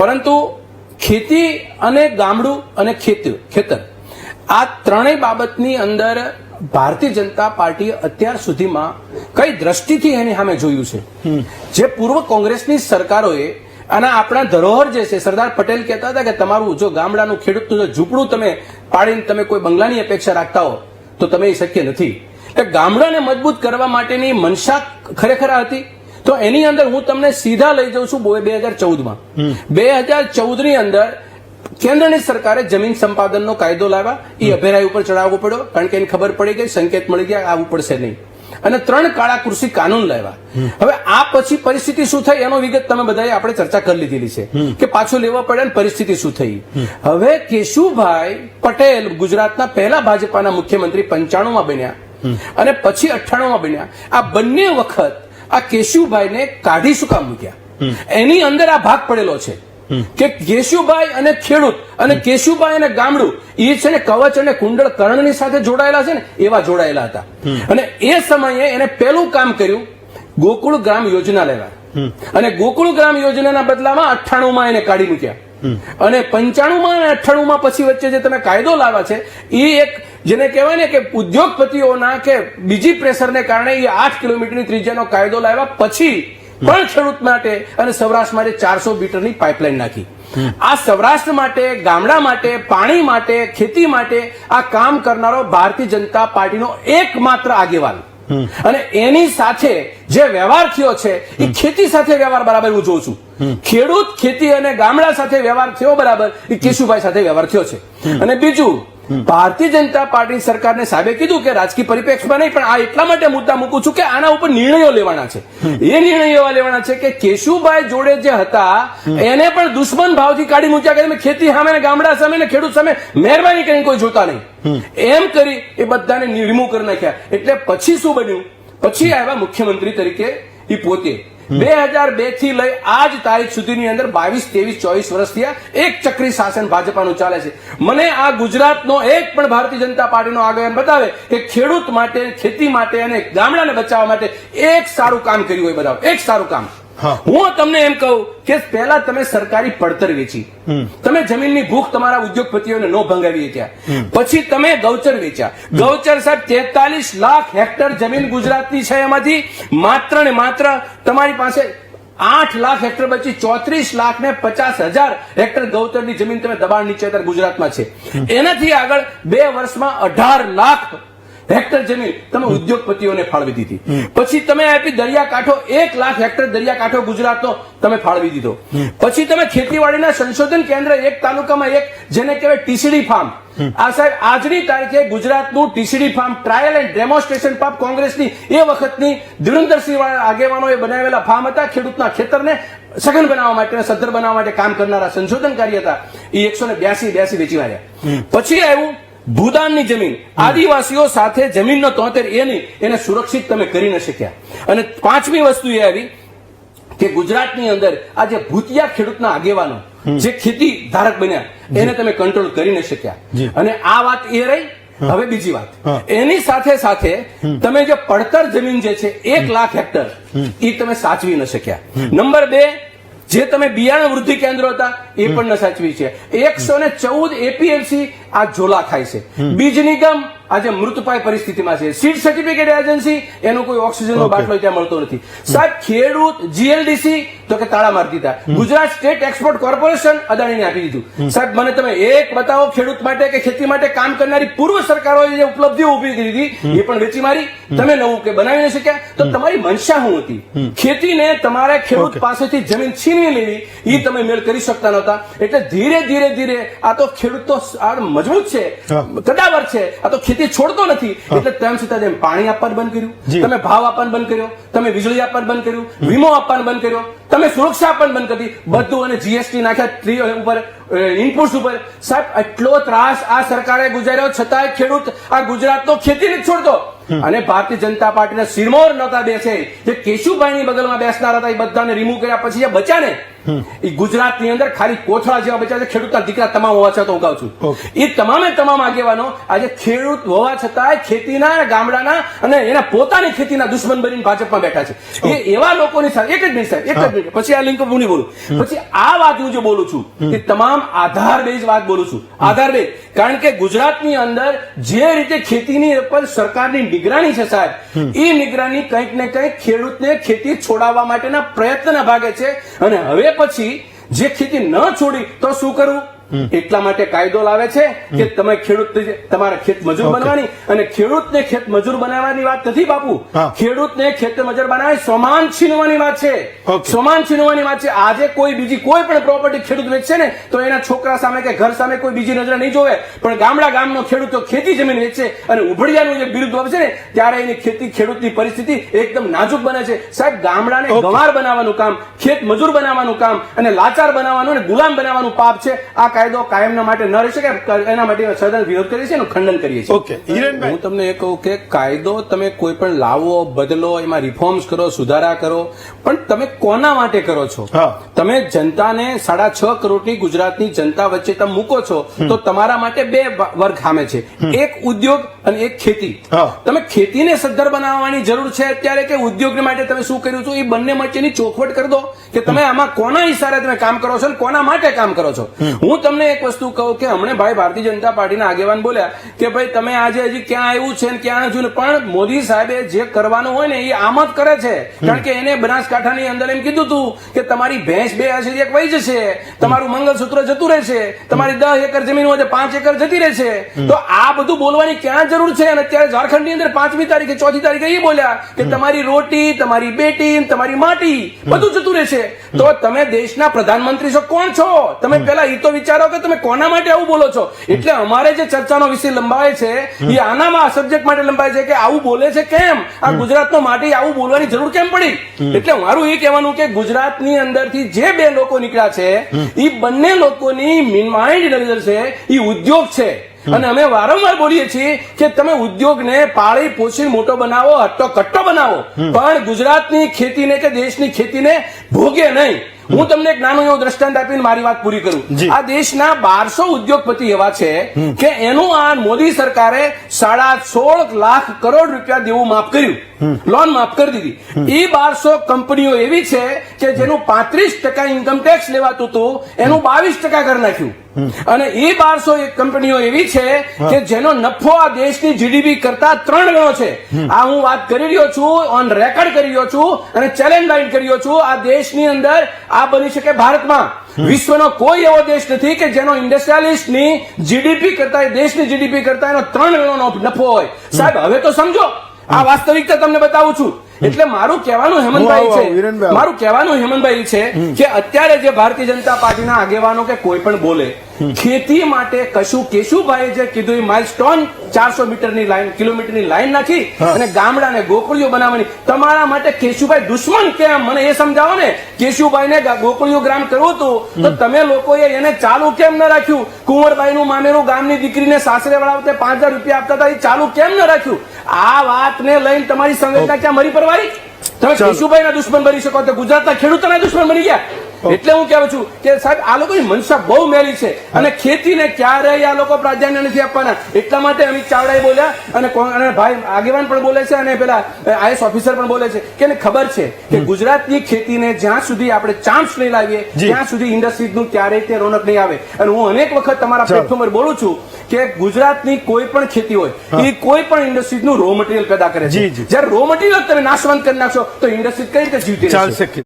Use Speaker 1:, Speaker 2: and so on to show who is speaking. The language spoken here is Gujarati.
Speaker 1: પરંતુ ખેતી અને ગામડું અને ખેતર આ ત્રણેય બાબતની અંદર ભારતીય જનતા પાર્ટીએ અત્યાર સુધીમાં કઈ દ્રષ્ટિથી એની સામે જોયું છે? જે પૂર્વ કોંગ્રેસની સરકારોએ અને આપણા ધરોહર જે છે, સરદાર પટેલ કહેતા હતા કે તમારું જો ગામડાનું ખેડૂતનું જો ઝૂંપડું તમે પાડીને તમે કોઈ બંગલાની અપેક્ષા રાખતા હો તો તમે એ શક્ય નથી. એટલે ગામડાને મજબૂત કરવા માટેની મનસા ખરેખર હતી. તો એની અંદર હું તમને સીધા લઈ જાઉં છું 2014માં. 2014ની અંદર કેન્દ્રની સરકારે જમીન સંપાદનનો કાયદો લાવ્યા. એ અભેરાઈ ઉપર ચડાવવો પડ્યો, કારણ કે એને ખબર પડી ગઈ, સંકેત મળી ગયા આવવું પડશે નહીં. અને 3 કાળા કૃષિ કાનૂન લાવ્યા. હવે આ પછી પરિસ્થિતિ શું થઈ એનો વિગત તમે બધાએ આપણે ચર્ચા કરી લીધેલી છે કે પાછું લેવા પડે ને પરિસ્થિતિ શું થઈ. હવે કેશુભાઈ પટેલ ગુજરાતના પહેલા ભાજપાના મુખ્યમંત્રી 95માં બન્યા અને પછી 98માં બન્યા. આ બંને વખત આ કેશુભાઈને કાઢી શું કામ મૂક્યા? એની અંદર આ ભાગ પડેલો છે કે કેશુભાઈ અને ખેડૂત અને કેશુભાઈ અને ગામડું એ છે ને કવચ અને કુંડળ કર્ણની સાથે જોડાયેલા છે ને એવા જોડાયેલા હતા. અને એ સમયે એને પહેલું કામ કર્યું, ગોકુળ ગ્રામ યોજના લેવા. અને ગોકુળ ગ્રામ યોજનાના બદલામાં 98માં એને કાઢી મૂક્યા. અને 95માં અને 98માં પછી વચ્ચે જે તમે કાયદો લાવ્યા છે એ એક જેને કહેવાય ને કે ઉદ્યોગપતિઓના કે બીજી પ્રેશરને કારણે એ 8 કિલોમીટરની ત્રિજ્યાનો કાયદો લાવ્યા. પછી પણ ખેડૂત માટે અને સૌરાષ્ટ્ર માટે 400 મીટરની પાઇપલાઇન નાખી. આ સૌરાષ્ટ્ર માટે, ગામડા માટે, પાણી માટે, ખેતી માટે આ કામ કરનારો ભારતીય જનતા પાર્ટીનો એકમાત્ર આગેવાન. અને એની સાથે જે વ્યવહાર થયો છે એ ખેતી સાથે વ્યવહાર બરાબર હું જોઉં છું. ખેડૂત, ખેતી અને ગામડા સાથે વ્યવહાર થયો બરાબર એ કેશુભાઈ સાથે વ્યવહાર થયો છે. અને બીજું, ભારતીય જનતા પાર્ટી સરકારને સાહેબે કીધું કે રાજકીય પરિપ્રેક્ષમાં નહીં, પણ આ એટલા માટે મુદ્દા મૂકું છું કે આના ઉપર નિર્ણયો લેવાના છે. એ નિર્ણયો એવા લેવાના છે કે કેશુભાઈ જોડે જે હતા એને પણ દુશ્મન ભાવથી કાઢી મૂક્યા કે તમે ખેતી સામે ને ગામડા સામે ને ખેડૂત સામે મહેરબાની કરીને કોઈ જોતા નહીં. એમ કરી એ બધાને રિમૂવ કરી નાખ્યા. એટલે પછી શું બન્યું? પછી આવ્યા મુખ્યમંત્રી તરીકે એ પોતે. 2002 થી લઈ આજ તારીખ સુધીની અંદર 22, 23, 24 વર્ષ થયા. એક ચક્રી શાસન ભાજપાનું ચાલે છે. મને આ ગુજરાતનો એક પણ ભારતીય જનતા પાર્ટીનો આગેવાન બતાવે કે ખેડૂત માટે, ખેતી માટે અને ગામડાને બચાવવા માટે એક સારું કામ કર્યું હોય, બતાવો એક સારું કામ. હું તમને એમ કહું કે પહેલા તમે સરકારી પડતર વેચી, તમે જમીનની ભૂખ તમારા ઉદ્યોગપતિઓને ન ભંગાવી શક્યા. પછી તમે ગૌચર વેચ્યા. ગૌચર સાહેબ 43 લાખ હેક્ટર જમીન ગુજરાતની છે, એમાંથી માત્ર ને માત્ર તમારી પાસે 8 લાખ હેક્ટર બચી 34,50,000 હેક્ટર ગૌચરની જમીન તમે દબાણ નીચે અત્યારે ગુજરાતમાં છે. એનાથી આગળ 2 વર્ષમાં 18 લાખ હેક્ટર જમીન તમે ઉદ્યોગપતિઓને ફાળવી દીધી. પછી તમે આપી દરિયાકાંઠો 1 લાખ હેક્ટર દરિયાકાંઠો ગુજરાતનો તમે ફાળવી દીધો. પછી તમે ખેતીવાડીના સંશોધન કેન્દ્ર એક તાલુકામાં એક જેને કહેવાય ટીસીડી ફાર્મ. આ સાહેબ આજની તારીખે ગુજરાતનું TCD farm trial and demonstration farm કોંગ્રેસની એ વખતની ધુરંધરસિંહ આગેવાનોએ બનાવેલા ફાર્મ હતા. ખેડૂતના ખેતરને સઘન બનાવવા માટે, સદ્ધર બનાવવા માટે કામ કરનારા સંશોધનકારી હતા. એ 182 વેચી માર્યા. પછી આવ્યું ભૂદાનની જમીન. આદિવાસીઓ સાથે જમીનનો 73 એને સુરક્ષિત તમે કરી ન શક્યા. અને 5મી વસ્તુ એ આવી કે ગુજરાતની અંદર આ જે ભૂતિયા ખેડૂતના આગેવાનો જે ખેતી ધારક બન્યા એને તમે કંટ્રોલ કરી ન શક્યા. અને આ વાત એ રહી. હવે બીજી વાત, એની સાથે સાથે તમે જે પડતર જમીન જે છે 1 લાખ હેક્ટર એ તમે સાચવી ન શક્યા. નંબર 2, જે તમે બિયારણ વૃદ્ધિ કેન્દ્રો હતા એ પણ ન સાચવી છે. 114 એપીએમસી આ ઝોલા ખાય છે. બીજ નિગમ આજે મૃતપાય પરિસ્થિતિમાં છે. સીડ સર્ટિફિકેટ એજન્સી એનો કોઈ ઓક્સિજનનો બાટલો ત્યાં મળતો નથી. સાહેબ ખેડૂત, જીએલડીસી તો કે તાળા મારી દીધા. ગુજરાત સ્ટેટ એક્સપોર્ટ કોર્પોરેશન અદાણીને આપી દીધું. સાહેબ મને તમે એક બતાવો ખેડૂત માટે કે ખેતી માટે કામ કરનારી પૂર્વ સરકારોએ જે ઉપલબ્ધિઓ ઉભી કરી દીધી એ પણ વેચી મારી. તમે નવું કે બનાવી ન શક્યા. તો તમારી મનસા શું હતી? ખેતીને તમારે ખેડૂત પાસેથી જમીન છીનવી લેવી એ તમે મેળ કરી શકતા નહોતા. એટલે ધીરે ધીરે ધીરે આ તો ખેડૂત તો મજબૂત છે, કદાવર છે, આ તો ખેતી છોડતો નથી. એટલે તેમ છતાં તેમ પાણી આપવાનું બંધ કર્યું, તમે ભાવ આપવાનું બંધ કર્યો, તમે વીજળી આપવાનું બંધ કર્યું, વીમો આપવાનું બંધ કર્યો, તમે સુરક્ષા આપવાનું બંધ કરી બધું. અને જીએસટી નાખ્યા ઉપર, ઇનપુટ્સ ઉપર. સાહેબ એટલો ત્રાસ આ સરકારે ગુજાર્યો છતાંય ખેડૂત આ ગુજરાતનો ખેતી નથી છોડતો. અને ભારતીય જનતા પાર્ટીના શિરમોર નહોતા બેસે જે કેશુભાઈની બગલમાં બેસનાર હતા એ બધાને રિમૂવ કર્યા. પછી જે બચ્યા ને એ ગુજરાતની અંદર ખાલી કોથળા જેવા બચ્યા છે, ખેડૂતના દીકરા તમામ હોવા છતાં હું કહું છું, એ તમામે તમામ આગેવાનો આજે ખેડૂત હોવા છતાં ખેતીના ગામડાના અને એના પોતાની ખેતીના દુશ્મન બનીને ભાજપમાં બેઠા છે. એ એવા લોકોની સાથે એક જ મિનિટ પછી આ લિંક હું નહીં બોલું, પછી આ વાત હું જે બોલું છું એ તમામ આધાર બેઝ વાત બોલું છું, આધાર બેઝ. કારણ કે ગુજરાતની અંદર જે રીતે ખેતીની પર સરકારની નિગરાની છે સાહેબ, એ નિગરાની કંઈક ને કંઈક ખેડૂતને ખેતી છોડાવવા માટેના પ્રયત્નના ભાગે છે. અને હવે પછી જે ખેતી ન છોડી તો શું કરવું, એટલા માટે કાયદો લાવે છે કે તમે ખેડૂત તમારા ખેત મજૂર બનવાની, અને ખેડૂતને ખેત મજૂર બનાવવાની વાત નથી બાપુ, ખેડૂતને ખેત મજૂર બનાવી સોમાન છીનવાની વાત છે, સોમાન છીનવાની વાત છે. આજે કોઈ બીજી કોઈ પણ પ્રોપર્ટી ખેડૂત વેચશે ને તો એના છોકરા સામે કે ઘર સામે કોઈ બીજી નજર નહીં જોવે, પણ ગામનો ખેડૂત તો ખેતી જમીન વેચશે અને ઉભડિયાનું જે બિરુદ વાપશે ને ત્યારે એની ખેડૂતની પરિસ્થિતિ એકદમ નાજુક બને છે. સાહેબ, ગામડાને ગંવાર બનાવવાનું કામ, ખેત મજૂર બનાવવાનું કામ અને લાચાર બનાવવાનું અને ગુલામ બનાવવાનું પાપ છે. આ કાયદો કાયમના માટે ન રહી શકે, એના માટે સદન વિરોધ કરીએ છીએ, એનું ખંડન કરીએ છીએ.
Speaker 2: ઓકે હિરેનભાઈ,
Speaker 1: હું તમને એ કહું કે કાયદો તમે કોઈ પણ લાવો, બદલો, એમાં રિફોર્મ્સ કરો, સુધારા કરો, પણ તમે કોના માટે કરો છો? તમે જનતાને 6.5 કરોડની ગુજરાતની જનતા વચ્ચે તમે મૂકો છો તો તમારા માટે બે વર્ગ સામે છે, એક ઉદ્યોગ અને એક ખેતી. તમે ખેતીને સદ્ધર બનાવવાની જરૂર છે અત્યારે કે ઉદ્યોગ માટે તમે શું કર્યું છે એ બંને વચ્ચેની ચોખવટ કરી દો કે તમે આમાં કોના ઇશારે તમે કામ કરો છો અને કોના માટે કામ કરો છો. હું તમને એક વસ્તુ કહું કે હમણે ભાઈ ભારતીય જનતા પાર્ટીના આગેવાન બોલ્યા કે ભાઈ તમે આજે હજી ક્યાં આવ્યું છે ને ક્યાં નથી, પણ મોદી સાહેબે જે કરવાનું હોય ને એ આમ જ કરે છે. કારણ કે એને બનાસકાંઠાની અંદર એમ કીધું હતું કે તમારી ભેંસ 2 હશે એક વહી જશે, તમારું મંગલસૂત્ર જતું રહેશે, તમારી 10 એકર જમીન હોય 5 એકર જતી રહેશે. તો આ બધું બોલવાની ક્યાં જરૂર છે? અને અત્યારે ઝારખંડની અંદર 5મી તારીખે 4જી તારીખે એ બોલ્યા કે તમારી રોટી, તમારી બેટી, તમારી માટી બધું જતું રહેશે. તો તમે દેશના પ્રધાનમંત્રી છો, કોણ છો? તમે પેલા એ તો વિચારો કે તમે કોના માટે આવું બોલો છો. એટલે અમારે જે ચર્ચાનો વિષય લંબાવે છે એ આનામાં આ સબ્જેક્ટ માટે લંબાય છે કે આવું બોલે છે કેમ, આ ગુજરાતનો માટે આવું બોલવાની જરૂર કેમ પડી. એટલે મારું એ કહેવાનું કે ગુજરાતની અંદરથી જે બે લોકો નીકળ્યા છે એ બંને લોકોની માઇન્ડ નજર છે એ ઉદ્યોગ છે. અને અમે વારંવાર બોલીએ છીએ કે તમે ઉદ્યોગને પાળી પોષી મોટો બનાવો, હટ્ટો કટ્ટો બનાવો, પણ ગુજરાતની ખેતીને કે દેશની ખેતીને ભોગે નહીં. હું તમને એક નાનું એવું દ્રષ્ટાંત આપીને મારી વાત પૂરી કરું. આ દેશના 1200 ઉદ્યોગપતિ એવા છે કે એનું આ મોદી સરકારે 16.5 લાખ કરોડ રૂપિયા દેવું માફ કર્યું, લોન માફ કરી દીધી. એ 1200 કંપનીઓ એવી છે કે જેનું 35% ઇન્કમ ટેક્સ લેવાતું હતું એનું 22% કરી નાખ્યું. અને એ 1200 કંપનીઓ એવી છે કે જેનો નફો આ દેશની જીડીપી કરતા 3 ગણો છે. આ હું વાત કરી રહ્યો છું, ઓન રેકોર્ડ કરી રહ્યો છું અને ચેલેન્જ લાઈન કરી રહ્યો છું. આ દેશની અંદર આ બની શકે ભારતમાં. વિશ્વનો કોઈ એવો દેશ નથી કે જેનો ઇન્ડસ્ટ્રીયાલિસ્ટની જીડીપી કરતા, દેશની જીડીપી કરતા એનો 3 ગણો નફો હોય. સાહેબ, હવે તો સમજો, આ વાસ્તવિકતા તમને બતાવું છું. એટલે મારું કહેવાનું હેમંતભાઈ છે કે અત્યારે જે ભારતીય જનતા પાર્ટીના આગેવાનો કે કોઈ પણ બોલે ખેતી માટે કશું કેશુભાઈએ જે કીધું એ માઇલસ્ટોન 400 કિલોમીટરની લાઈન નાખી અને ગામડાને ગોકળીઓ બનાવવાની, તમારા માટે કેશુભાઈ દુશ્મન કેમ, મને એ સમજાવો ને. કેશુભાઈને ગોકળીઓ ગ્રામ કરવું હતું તો તમે લોકોએ એને ચાલુ કેમ ન રાખ્યું? કુંવરબાઈનું મામેરું ગામની દીકરીને સાસરે વળાવતે 5000 રૂપિયા આપતા હતા, એ ચાલુ કેમ ન રાખ્યું? આ વાતને લઈને તમારી સંવેદના ક્યાં મરી પરવારી? તમે કેશુભાઈના દુશ્મન બની શકો તો ગુજરાતના ખેડૂતોના દુશ્મન બની ગયા. એટલે હું કહું છું કે સાહેબ આ લોકોની મનસા બહુ મેલી છે અને ખેતીને ક્યારેય આ લોકો પ્રાધાન્ય નથી આપવાના. એટલા માટે અમિત ચાવડાએ બોલ્યા અને ભાઈ આગેવાન પણ બોલે છે અને પેલા આઈએસ ઓફિસર પણ બોલે છે કે એને ખબર છે કે ગુજરાતની ખેતીને જ્યાં સુધી આપણે ચાન્સ નહીં લાવીએ ત્યાં સુધી ઇન્ડસ્ટ્રીઝનું ક્યારેય તે રોનક નહીં આવે. અને હું અનેક વખત તમારા પ્લેટફોર્મ પર બોલું છું કે ગુજરાતની કોઈ પણ ખેતી હોય એ કોઈ પણ ઇન્ડસ્ટ્રીઝનું રો મટીરિયલ પેદા કરે છે. જયારે રો મટીરિયલ તમે નાશવંત કરી નાખશો તો ઇન્ડસ્ટ્રી કઈ રીતે જીવતી રહેશે?